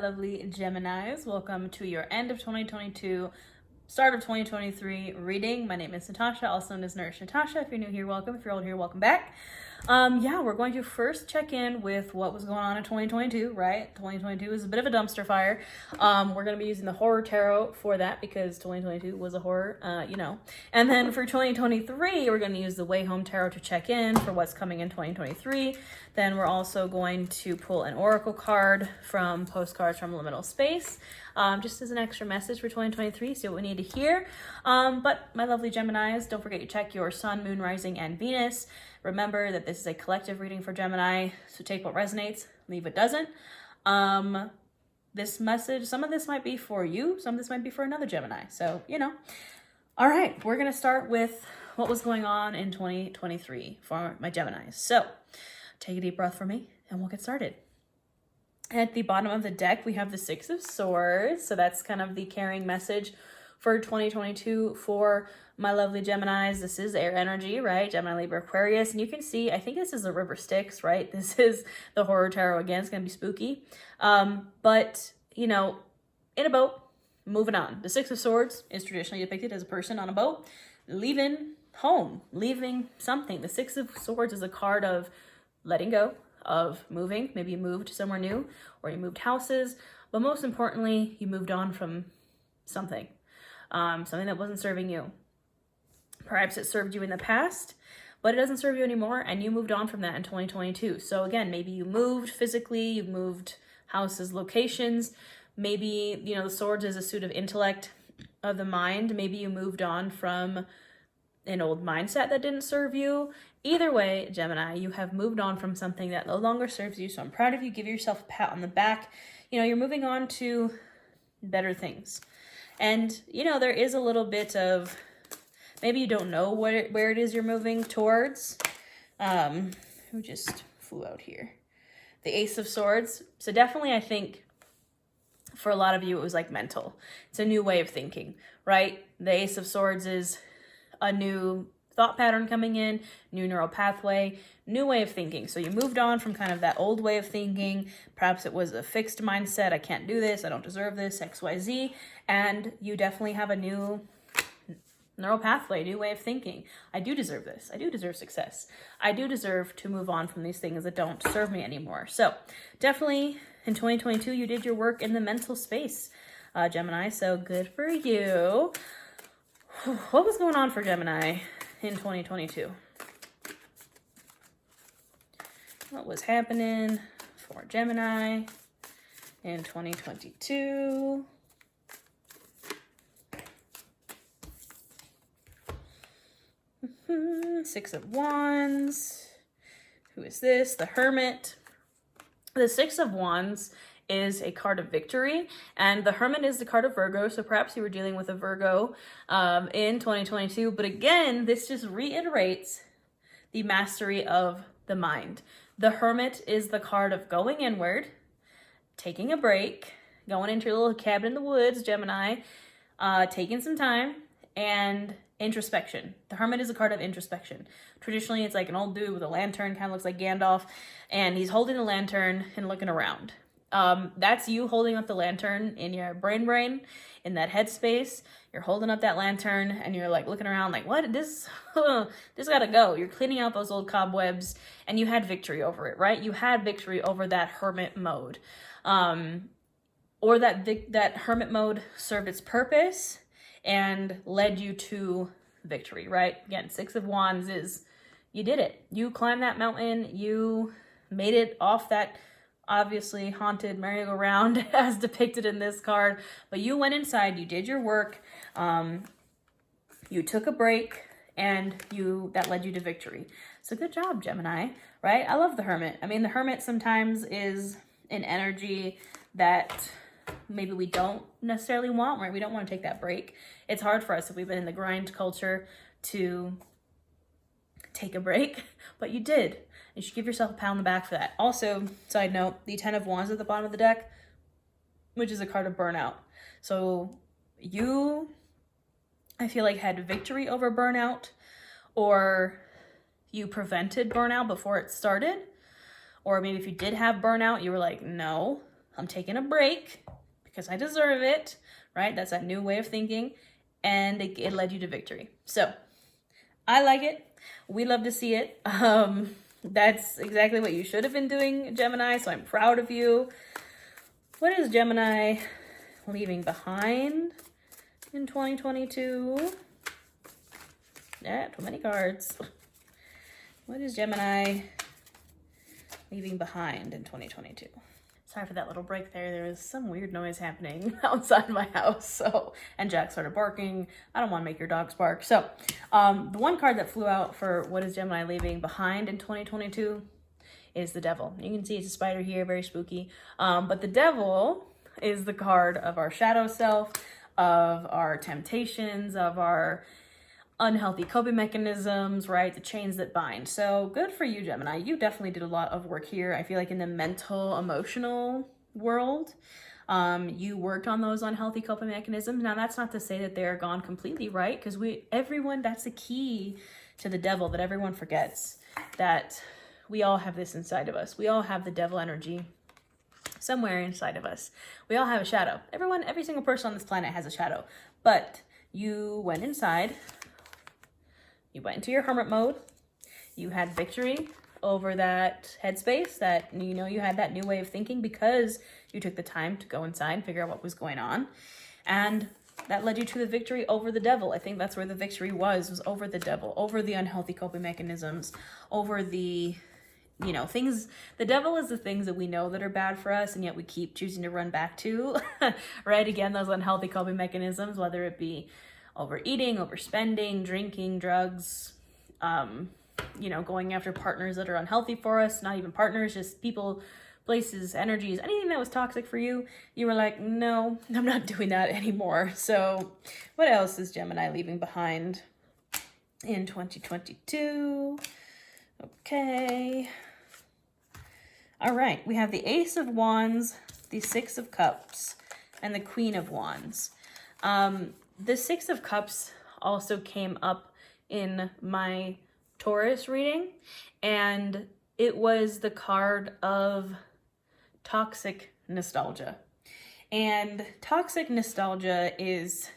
lovely Geminis. Welcome to your end of 2022, start of 2023 reading. My name is Natasha, also known as Nourish Natasha. If you're new here, welcome. If you're old here, welcome back. We're going to first check in with what was going on in 2022, right? 2022 is a bit of a dumpster fire. We're going to be using the horror tarot for that because 2022 was a horror, And then for 2023, we're going to use the Way Home Tarot to check in for what's coming in 2023. Then we're also going to pull an oracle card from Postcards from Liminal Space, just as an extra message for 2023, see what we need to hear. But my lovely Geminis, don't forget to check your Sun, Moon, Rising, and Venus. Remember that this is a collective reading for Gemini, so take what resonates, leave what doesn't. This message, some of this might be for you, some of this might be for another Gemini, so, All right, we're going to start with what was going on in 2023 for my Geminis. So, take a deep breath for me, and we'll get started. At the bottom of the deck, we have the Six of Swords, so that's kind of the carrying message for 2022 for my lovely Geminis. This is air energy, right? Gemini, Libra, Aquarius. And you can see, I think this is the River Styx, right? This is the horror tarot again. It's going to be spooky. But in a boat, moving on. The Six of Swords is traditionally depicted as a person on a boat, leaving home, leaving something. The Six of Swords is a card of letting go, of moving. Maybe you moved somewhere new, or you moved houses. But most importantly, you moved on from something. Something that wasn't serving you. Perhaps it served you in the past, but it doesn't serve you anymore, and you moved on from that in 2022. So again, maybe you moved physically, you moved houses, locations. Maybe, the swords is a suit of intellect of the mind. Maybe you moved on from an old mindset that didn't serve you. Either way, Gemini, you have moved on from something that no longer serves you. So I'm proud of you. Give yourself a pat on the back. You're moving on to better things. And, there is a little bit of, maybe you don't know where it is you're moving towards. Who just flew out here? The Ace of Swords. So definitely, I think, for a lot of you, it was like mental. It's a new way of thinking, right? The Ace of Swords is a new thought pattern coming in, new neural pathway, new way of thinking. So you moved on from kind of that old way of thinking. Perhaps it was a fixed mindset. I can't do this. I don't deserve this, XYZ. And you definitely have a new neural pathway, new way of thinking. I do deserve this. I do deserve success. I do deserve to move on from these things that don't serve me anymore. So definitely in 2022, you did your work in the mental space, Gemini. So good for you. What was going on for Gemini in 2022? What was happening for Gemini in 2022? Six of Wands. Who is this? The Hermit. The Six of Wands is a card of victory, and the Hermit is the card of Virgo, so perhaps you were dealing with a Virgo in 2022. But again, this just reiterates the mastery of the mind. The Hermit is the card of going inward, taking a break, going into your little cabin in the woods, Gemini, taking some time, and introspection. The Hermit is a card of introspection. Traditionally, it's like an old dude with a lantern, kind of looks like Gandalf, and he's holding the lantern and looking around. That's you holding up the lantern in your brain, in that headspace. You're holding up that lantern and you're like looking around like, what? This gotta go. You're cleaning out those old cobwebs, and you had victory over it, right? You had victory over that hermit mode. Or that hermit mode served its purpose and led you to victory, right? Again, Six of Wands is, you did it. You climbed that mountain. You made it off that obviously haunted merry-go-round as depicted in this card, but you went inside, you did your work, you took a break, and that led you to victory. So good job, Gemini, right? I love the Hermit. I mean, the Hermit sometimes is an energy that maybe we don't necessarily want, right? We don't want to take that break. It's hard for us if we've been in the grind culture to take a break, but you did. You should give yourself a pat on the back for that. Also, side note, the Ten of Wands at the bottom of the deck, which is a card of burnout. So you, I feel like, had victory over burnout, or you prevented burnout before it started, or maybe if you did have burnout, you were like, no, I'm taking a break because I deserve it, right? That's that new way of thinking. And it led you to victory. So I like it. We love to see it. That's exactly what you should have been doing, Gemini. So I'm proud of you. What is Gemini leaving behind in 2022? Yeah, too many cards. What is Gemini leaving behind in 2022? Sorry for that little break there. There was some weird noise happening outside my house. And Jack started barking. I don't want to make your dogs bark. So the one card that flew out for what is Gemini leaving behind in 2022 is the Devil. You can see it's a spider here, very spooky. But the Devil is the card of our shadow self, of our temptations, of our unhealthy coping mechanisms, right? The chains that bind. So good for you, Gemini. You definitely did a lot of work here. I feel like in the mental, emotional world, you worked on those unhealthy coping mechanisms. Now, that's not to say that they're gone completely, right? Because everyone, that's the key to the Devil that everyone forgets, that we all have this inside of us. We all have the Devil energy somewhere inside of us. We all have a shadow. Every single person on this planet has a shadow. But you went inside. You went into your hermit mode. You had victory over that headspace, that you had that new way of thinking because you took the time to go inside and figure out what was going on. And that led you to the victory over the Devil. I think that's where the victory was over the Devil, over the unhealthy coping mechanisms, over the things. The Devil is the things that we know that are bad for us, and yet we keep choosing to run back to, right? Again, those unhealthy coping mechanisms, whether it be overeating, overspending, drinking, drugs, going after partners that are unhealthy for us, not even partners, just people, places, energies, anything that was toxic for you, you were like, no, I'm not doing that anymore. So what else is Gemini leaving behind in 2022? Okay. All right, we have the Ace of Wands, the Six of Cups, and the Queen of Wands. The Six of Cups also came up in my Taurus reading, and it was the card of toxic nostalgia. And toxic nostalgia is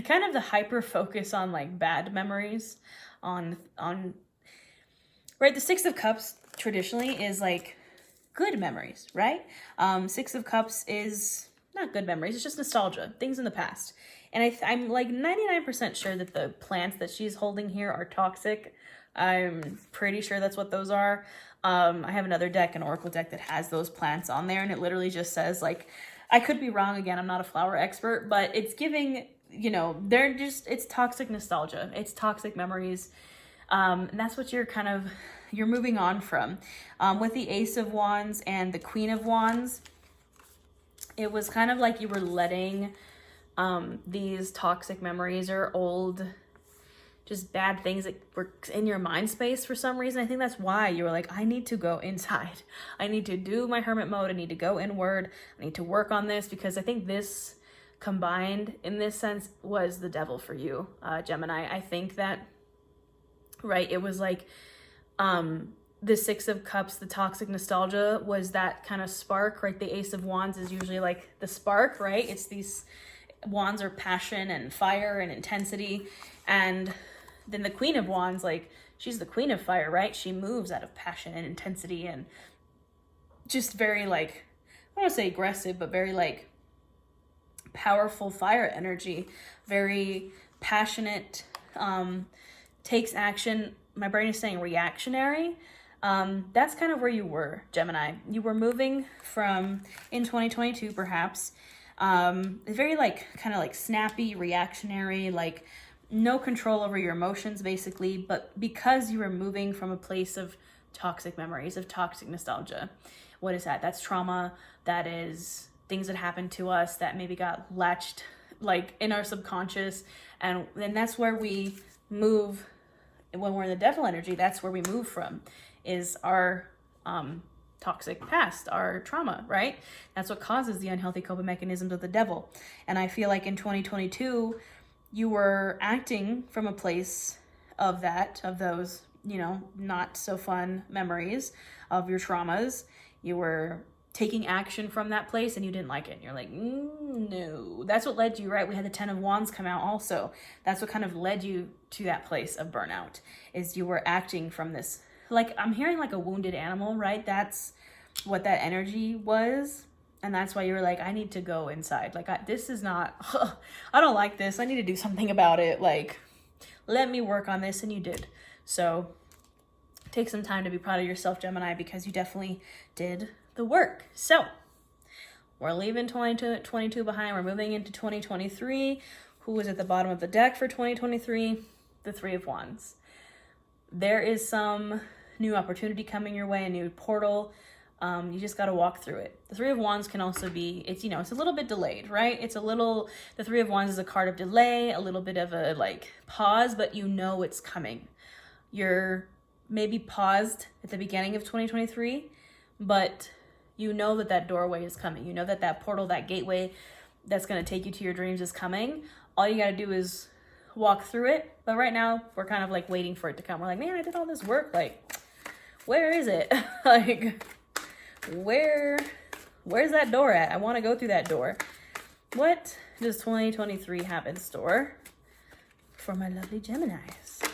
kind of the hyper focus on like bad memories, on right? The Six of Cups traditionally is like good memories, right? Six of Cups is not good memories, it's just nostalgia, things in the past. And I'm like 99% sure that the plants that she's holding here are toxic. I'm pretty sure that's what those are. I have another deck, an oracle deck, that has those plants on there, and it literally just says, like, I could be wrong, again, I'm not a flower expert, but it's giving, it's toxic nostalgia. It's toxic memories. And that's what you're moving on from. With the Ace of Wands and the Queen of Wands, it was kind of like you were letting these toxic memories or old, just bad things that were in your mind space for some reason. I think that's why you were like, I need to go inside. I need to do my hermit mode. I need to go inward. I need to work on this, because I think this combined in this sense was the Devil for you, Gemini. I think that, right, it was like the Six of Cups, the toxic nostalgia, was that kind of spark, right? The Ace of Wands is usually like the spark, right? It's these wands are passion and fire and intensity. And then the Queen of Wands, like, she's the queen of fire, right? She moves out of passion and intensity and just very, like, I don't want to say aggressive, but very, like, powerful fire energy, very passionate, takes action. My brain is saying reactionary. That's kind of where you were, Gemini. You were moving from, in 2022 perhaps, very like kind of like snappy, reactionary, like no control over your emotions basically, but because you were moving from a place of toxic memories, of toxic nostalgia. What is that? That's trauma. That is things that happened to us that maybe got latched like in our subconscious, and that's where we move. When we're in the Devil energy, that's where we move from, is our toxic past, our trauma, right? That's what causes the unhealthy coping mechanisms of the Devil. And I feel like in 2022, you were acting from a place of those, not so fun memories of your traumas. You were taking action from that place and you didn't like it. And you're like, no. That's what led you, right? We had the 10 of Wands come out also. That's what kind of led you to that place of burnout, is you were acting from this. Like, I'm hearing like a wounded animal, right? That's what that energy was. And that's why you were like, I need to go inside. Like, this is not, I don't like this. I need to do something about it. Like, let me work on this. And you did. So take some time to be proud of yourself, Gemini, because you definitely did the work. So we're leaving 2022 behind. We're moving into 2023. Who was at the bottom of the deck for 2023? The Three of Wands. There is some new opportunity coming your way, a new portal. You just got to walk through it. The Three of Wands can also be, it's, you know, it's a little bit delayed, right? It's a little, the Three of Wands is a card of delay, a little bit of a like pause, but you know it's coming. You're maybe paused at the beginning of 2023, but you know that that doorway is coming. You know that that portal, that gateway that's going to take you to your dreams is coming. All you got to do is walk through it. But right now we're kind of like waiting for it to come. We're like, man, I did all this work. Like, where is it? Like, where's that door at? I want to go through that door. What does 2023 have in store for my lovely Geminis?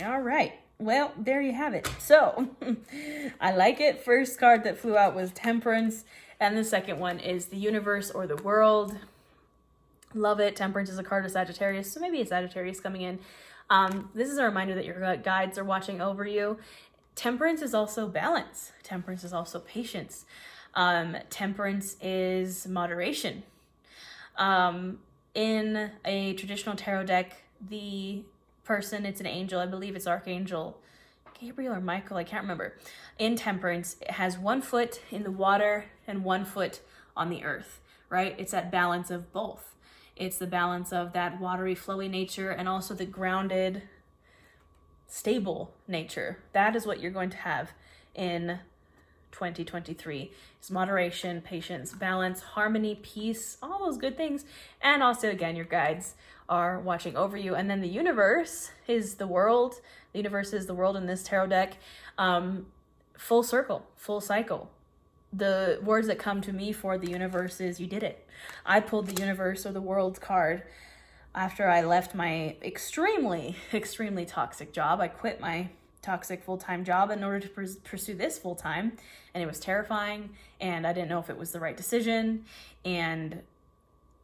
All right. Well, there you have it. So I like it. First card that flew out was Temperance. And the second one is the universe or the world. Love it. Temperance is a card of Sagittarius. So maybe a Sagittarius coming in. This is a reminder that your guides are watching over you. Temperance is also balance. Temperance is also patience. Temperance is moderation. In a traditional tarot deck, the person, it's an angel, I believe it's Archangel Gabriel or Michael, I can't remember. In Temperance, it has 1 foot in the water and 1 foot on the earth, right? It's that balance of both. It's the balance of that watery, flowy nature and also the grounded, stable nature. That is what you're going to have in 2023. It's moderation, patience, balance, harmony, peace, all those good things. And also, again, your guides are watching over you. And then the universe is the world. The universe is the world in this tarot deck. Full circle, full cycle. The words that come to me for the universe is you did it. I pulled the universe or the world card after I left my extremely, extremely toxic job. I quit my toxic full-time job in order to pursue this full-time, and it was terrifying, and I didn't know if it was the right decision, and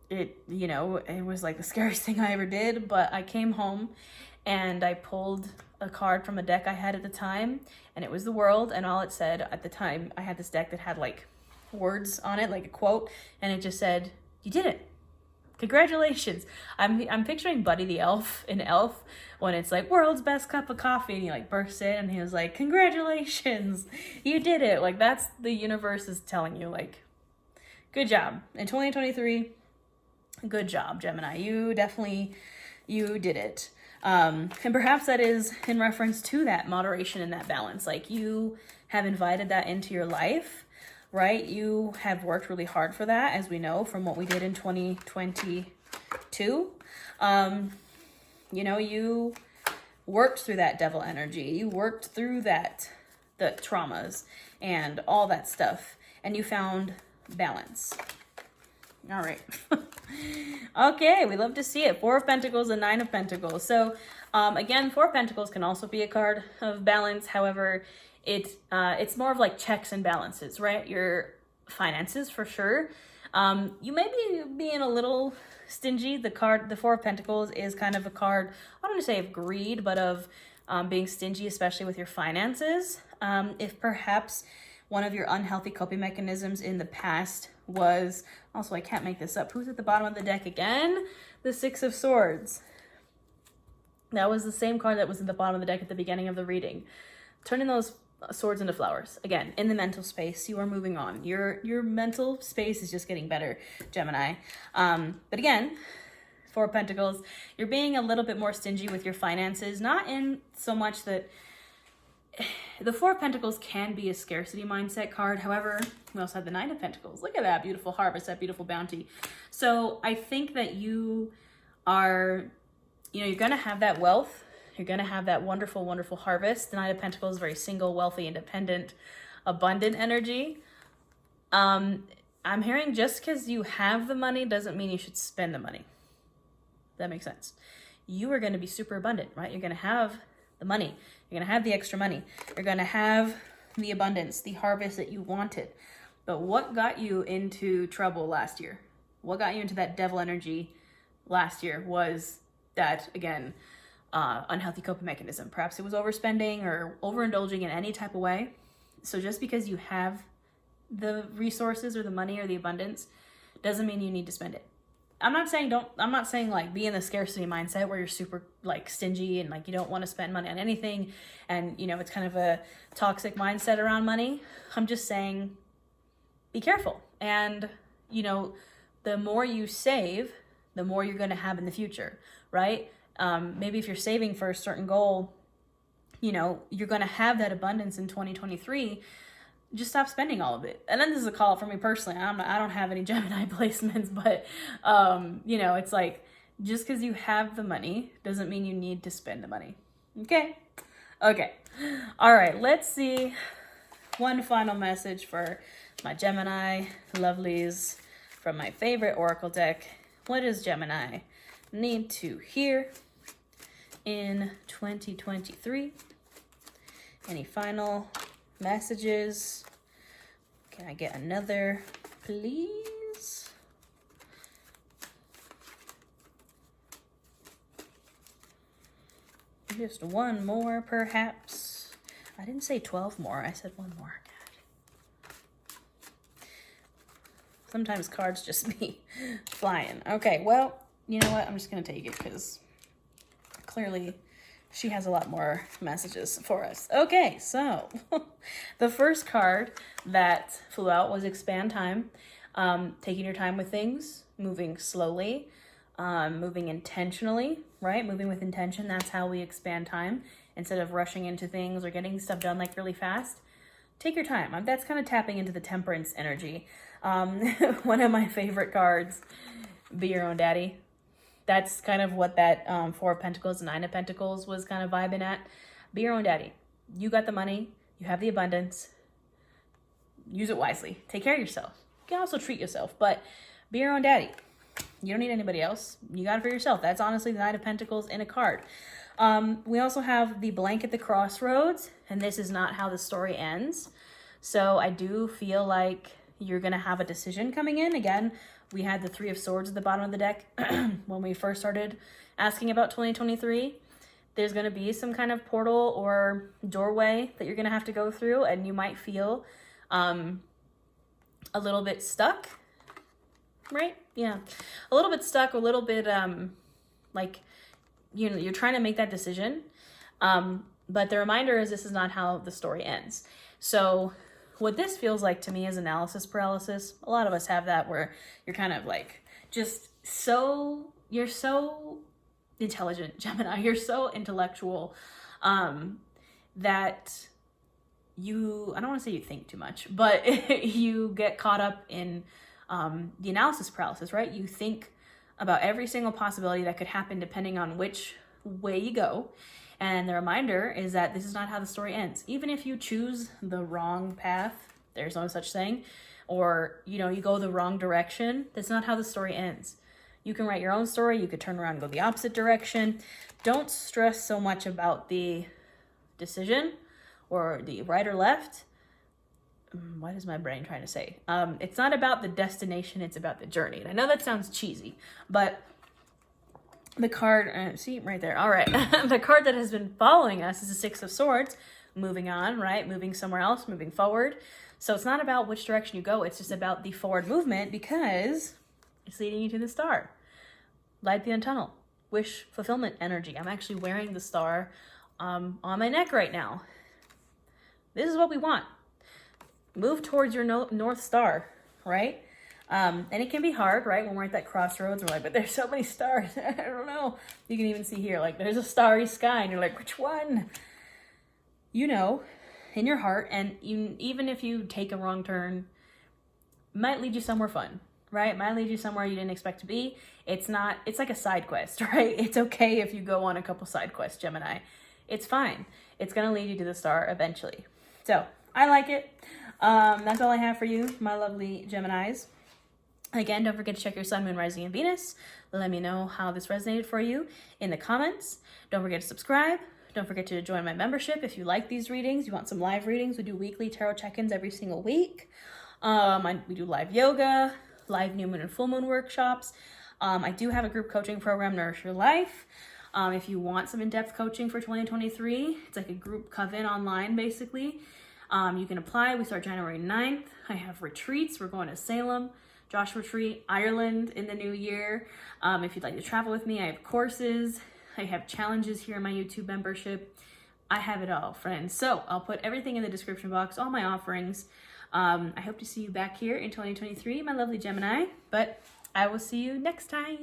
it, you know, it was like the scariest thing I ever did. But I came home and I pulled a card from a deck I had at the time, and it was the world, and all it said at the time, I had this deck that had like words on it, like a quote, and it just said, you did it. Congratulations. I'm picturing Buddy the Elf in Elf when it's like world's best cup of coffee and he like bursts in and he was like, congratulations, you did it. Like, that's the universe is telling you, like, good job. In 2023, good job, Gemini. You did it. And perhaps that is in reference to that moderation and that balance. Like, you have invited that into your life. Right? You have worked really hard for that, as we know from what we did in 2022. You know, you worked through that devil energy. You worked through that, the traumas and all that stuff, and you found balance. All right. Okay, we love to see it. 4 of Pentacles and 9 of Pentacles. So, again, 4 of Pentacles can also be a card of balance. However, it's more of like checks and balances, right? Your finances, for sure. You may be being a little stingy. The 4 of Pentacles is kind of a card, I don't want to say of greed, but of being stingy, especially with your finances. If perhaps one of your unhealthy coping mechanisms in the past was, also, I can't make this up. Who's at the bottom of the deck again? The 6 of Swords. That was the same card that was at the bottom of the deck at the beginning of the reading. Turning those swords into flowers. Again, in the mental space, you are moving on. Your mental space is just getting better, Gemini. But again, 4 of Pentacles, you're being a little bit more stingy with your finances. Not in so much that the 4 of Pentacles can be a scarcity mindset card. However, we also have the 9 of Pentacles. Look at that beautiful harvest, that beautiful bounty. So I think that you are, you know, you're going to have that wealth. You're going to have that wonderful, wonderful harvest. The 9 of Pentacles is very single, wealthy, independent. abundant energy. I'm hearing just because you have the money doesn't mean you should spend the money. That makes sense. You are going to be super abundant, right? You're going to have the money. You're going to have the extra money. You're going to have the abundance, the harvest that you wanted. But what got you into trouble last year? What got you into that devil energy last year was that, again, unhealthy coping mechanism. Perhaps it was overspending or overindulging in any type of way. So just because you have the resources or the money or the abundance doesn't mean you need to spend it. I'm not saying like be in the scarcity mindset where you're super like stingy and like you don't want to spend money on anything and you know it's kind of a toxic mindset around money. I'm just saying be careful, and you know the more you save, the more you're going to have in the future, right? Maybe if you're saving for a certain goal, you know you're going to have that abundance in 2023. Just stop spending all of it. And then this is a call for me personally. I don't have any Gemini placements, but you know, it's like just because you have the money doesn't mean you need to spend the money. Okay. All right. Let's see one final message for my Gemini lovelies from my favorite Oracle deck. What does Gemini need to hear in 2023? Any final messages? Can I get another, please? Just one more, perhaps. I didn't say 12 more. I said one more. Sometimes cards just be flying. Okay, well, you know what? I'm just going to take it because clearly she has a lot more messages for us. Okay, so the first card that flew out was Expand Time. Taking your time with things, moving slowly, moving intentionally, right? Moving with intention, that's how we expand time. Instead of rushing into things or getting stuff done like really fast, take your time. That's kind of tapping into the Temperance energy. One of my favorite cards, Be Your Own Daddy. That's kind of what that Four of Pentacles, Nine of Pentacles was kind of vibing at. Be your own daddy. You got the money. You have the abundance. Use it wisely. Take care of yourself. You can also treat yourself, but be your own daddy. You don't need anybody else. You got it for yourself. That's honestly the Nine of Pentacles in a card. We also have the Blank at the Crossroads, and this is not how the story ends. So I do feel like you're going to have a decision coming in. Again, we had the Three of Swords at the bottom of the deck when we first started asking about 2023. There's going to be some kind of portal or doorway that you're going to have to go through, and you might feel a little bit stuck, right? Yeah, a little bit stuck, a little bit like, you know, you're trying to make that decision. But the reminder is this is not how the story ends. So what this feels like to me is analysis paralysis. A lot of us have that where you're kind of like just you're so intelligent, Gemini. You're so intellectual that you, I don't want to say you think too much, but you get caught up in the analysis paralysis, right? You think about every single possibility that could happen depending on which way you go. And the reminder is that this is not how the story ends. Even if you choose the wrong path, there's no such thing, or, you know, you go the wrong direction, that's not how the story ends. You can write your own story. You could turn around and go the opposite direction. Don't stress so much about the decision or the right or left. What is my brain trying to say? It's not about the destination. It's about the journey. And I know that sounds cheesy, but the card, see right there. All right. The card that has been following us is the Six of Swords, moving on, right? Moving somewhere else, moving forward. So it's not about which direction you go. It's just about the forward movement because it's leading you to the star. Light the end tunnel. Wish fulfillment energy. I'm actually wearing the star on my neck right now. This is what we want. Move towards your North Star, right? And it can be hard, right? When we're at that crossroads, we're like, but there's so many stars. I don't know. You can even see here, like, there's a starry sky, and you're like, which one? You know, in your heart, and even if you take a wrong turn, it might lead you somewhere fun, right? It might lead you somewhere you didn't expect to be. It's like a side quest, right? It's okay if you go on a couple side quests, Gemini. It's fine. It's going to lead you to the star eventually. So I like it. That's all I have for you, my lovely Geminis. Again, don't forget to check your sun, moon, rising, and Venus. Let me know how this resonated for you in the comments. Don't forget to subscribe. Don't forget to join my membership if you like these readings. You want some live readings. We do weekly tarot check-ins every single week. We do live yoga, live new moon and full moon workshops. I do have a group coaching program, Nourish Your Life. If you want some in-depth coaching for 2023, it's like a group coven online, basically. You can apply. We start January 9th. I have retreats. We're going to Salem, Josh Retreat, Ireland in the new year. If you'd like to travel with me, I have courses. I have challenges here in my YouTube membership. I have it all, friends. So I'll put everything in the description box, all my offerings. I hope to see you back here in 2023, my lovely Gemini. But I will see you next time.